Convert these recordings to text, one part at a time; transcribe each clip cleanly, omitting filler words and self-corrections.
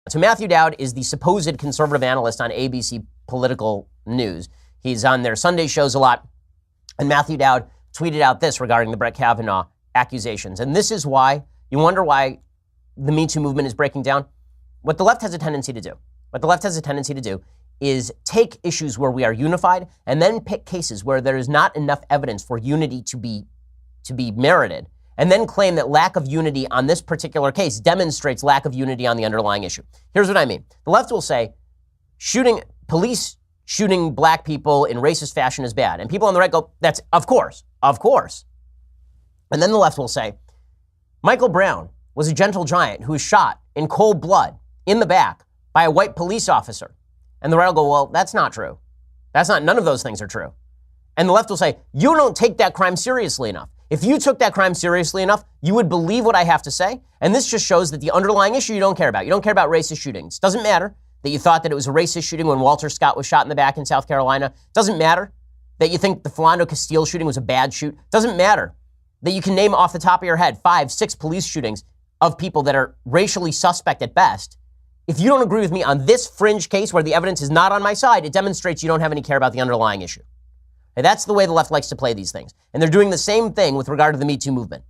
So Matthew Dowd is the supposed conservative analyst on ABC Political News. He's on their Sunday shows a lot. And Matthew Dowd tweeted out this regarding the Brett Kavanaugh accusations. And this is why you wonder why the Me Too movement is breaking down. What the left has a tendency to do is take issues where we are unified and then pick cases where there is not enough evidence for unity to be merited, and then claim that lack of unity on this particular case demonstrates lack of unity on the underlying issue. Here's what I mean. The left will say police shooting black people in racist fashion is bad. And people on the right go, that's of course. And then the left will say, Michael Brown was a gentle giant who was shot in cold blood in the back by a white police officer. And the right will go, well, that's not true. None of those things are true. And the left will say, you don't take that crime seriously enough. If you took that crime seriously enough, you would believe what I have to say. And this just shows that the underlying issue you don't care about. You don't care about racist shootings. Doesn't matter that you thought that it was a racist shooting when Walter Scott was shot in the back in South Carolina. Doesn't matter that you think the Philando Castile shooting was a bad shoot. Doesn't matter that you can name off the top of your head 5, 6 police shootings of people that are racially suspect at best. If you don't agree with me on this fringe case where the evidence is not on my side, it demonstrates you don't have any care about the underlying issue. And that's the way the left likes to play these things. And they're doing the same thing with regard to the Me Too movement.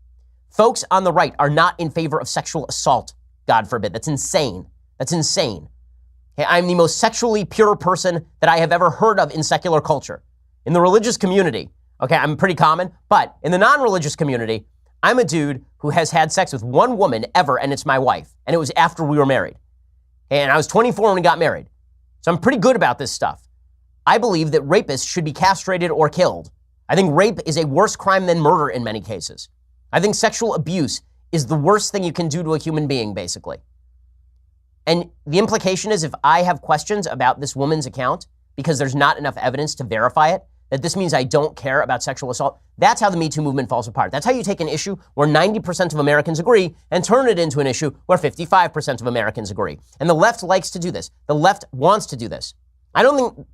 Folks on the right are not in favor of sexual assault, God forbid. That's insane. Okay, I'm the most sexually pure person that I have ever heard of in secular culture. In the religious community, okay, I'm pretty common, but in the non-religious community, I'm a dude who has had sex with one woman ever, and it's my wife. And it was after we were married. And I was 24 when we got married. So I'm pretty good about this stuff. I believe that rapists should be castrated or killed. I think rape is a worse crime than murder in many cases. I think sexual abuse is the worst thing you can do to a human being, basically. And the implication is if I have questions about this woman's account because there's not enough evidence to verify it, that this means I don't care about sexual assault. That's how the Me Too movement falls apart. That's how you take an issue where 90% of Americans agree and turn it into an issue where 55% of Americans agree. And the left likes to do this. The left wants to do this. I don't think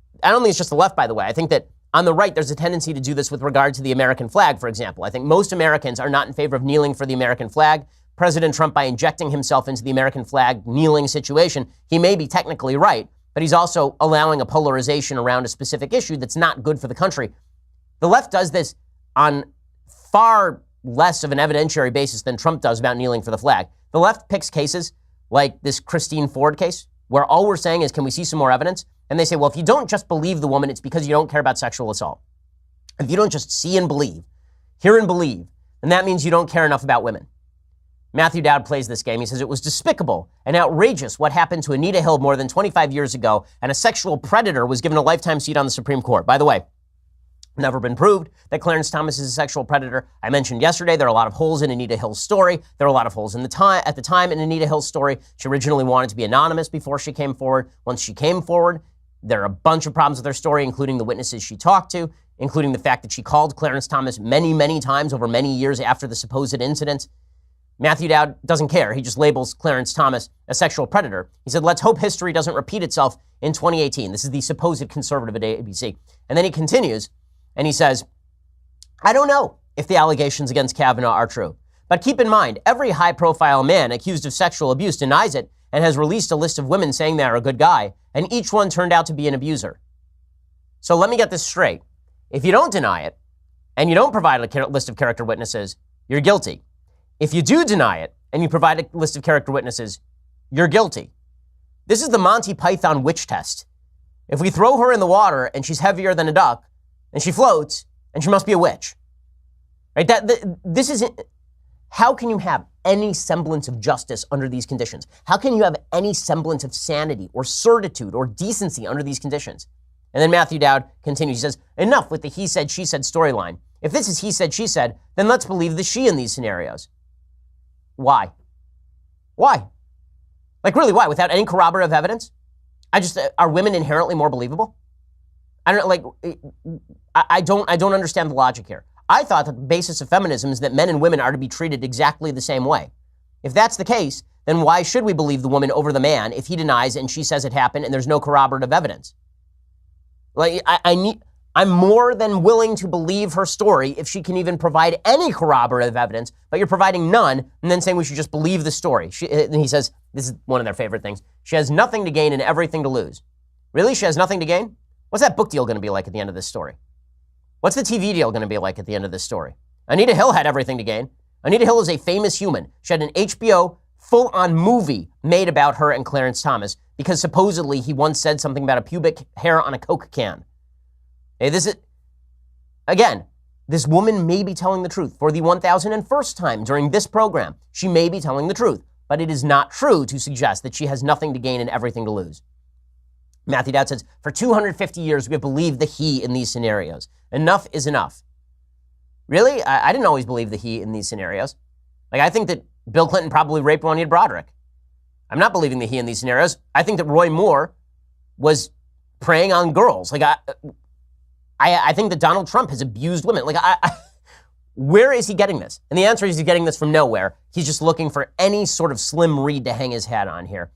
it's just the left, by the way. I think that on the right, there's a tendency to do this with regard to the American flag, for example. I think most Americans are not in favor of kneeling for the American flag. President Trump, by injecting himself into the American flag kneeling situation, he may be technically right, but he's also allowing a polarization around a specific issue that's not good for the country. The left does this on far less of an evidentiary basis than Trump does about kneeling for the flag. The left picks cases like this Christine Ford case, where all we're saying is, can we see some more evidence? And they say, well, if you don't just believe the woman, it's because you don't care about sexual assault. If you don't just see and believe, hear and believe, then that means you don't care enough about women. Matthew Dowd plays this game. He says it was despicable and outrageous what happened to Anita Hill more than 25 years ago, and a sexual predator was given a lifetime seat on the Supreme Court. By the way, never been proved that Clarence Thomas is a sexual predator. I mentioned yesterday there are a lot of holes in Anita Hill's story. There are a lot of holes at the time in Anita Hill's story. She originally wanted to be anonymous before she came forward. Once she came forward, there are a bunch of problems with her story, including the witnesses she talked to, including the fact that she called Clarence Thomas many, many times over many years after the supposed incident. Matthew Dowd doesn't care. He just labels Clarence Thomas a sexual predator. He said, let's hope history doesn't repeat itself in 2018. This is the supposed conservative at ABC. And then he continues, and he says, I don't know if the allegations against Kavanaugh are true. But keep in mind, every high-profile man accused of sexual abuse denies it and has released a list of women saying they're a good guy, and each one turned out to be an abuser. So let me get this straight. If you don't deny it, and you don't provide a list of character witnesses, you're guilty. If you do deny it, and you provide a list of character witnesses, you're guilty. This is the Monty Python witch test. If we throw her in the water and she's heavier than a duck, and she floats, and she must be a witch. Right? This isn't. How can you have any semblance of justice under these conditions? How can you have any semblance of sanity or certitude or decency under these conditions? And then Matthew Dowd continues. He says, enough with the he said, she said storyline. If this is he said, she said, then let's believe the she in these scenarios. Why? Why? Like, really, why? Without any corroborative evidence? Are women inherently more believable? I don't understand the logic here. I thought that the basis of feminism is that men and women are to be treated exactly the same way. If that's the case, then why should we believe the woman over the man if he denies and she says it happened and there's no corroborative evidence? Like, I'm more than willing to believe her story if she can even provide any corroborative evidence, but you're providing none and then saying we should just believe the story. And he says, This is one of their favorite things. She has nothing to gain and everything to lose. Really? She has nothing to gain? What's that book deal going to be like at the end of this story? What's the TV deal going to be like at the end of this story? Anita Hill had everything to gain. Anita Hill is a famous human. She had an HBO full-on movie made about her and Clarence Thomas because supposedly he once said something about a pubic hair on a Coke can. Hey, again, this woman may be telling the truth. For the 1001st time during this program, she may be telling the truth, but it is not true to suggest that she has nothing to gain and everything to lose. Matthew Dowd says, for 250 years, we have believed the he in these scenarios. Enough is enough. Really? I didn't always believe the he in these scenarios. Like, I think that Bill Clinton probably raped Juanita Broderick. I'm not believing the he in these scenarios. I think that Roy Moore was preying on girls. Like, I think that Donald Trump has abused women. Like, where is he getting this? And the answer is he's getting this from nowhere. He's just looking for any sort of slim reed to hang his hat on here.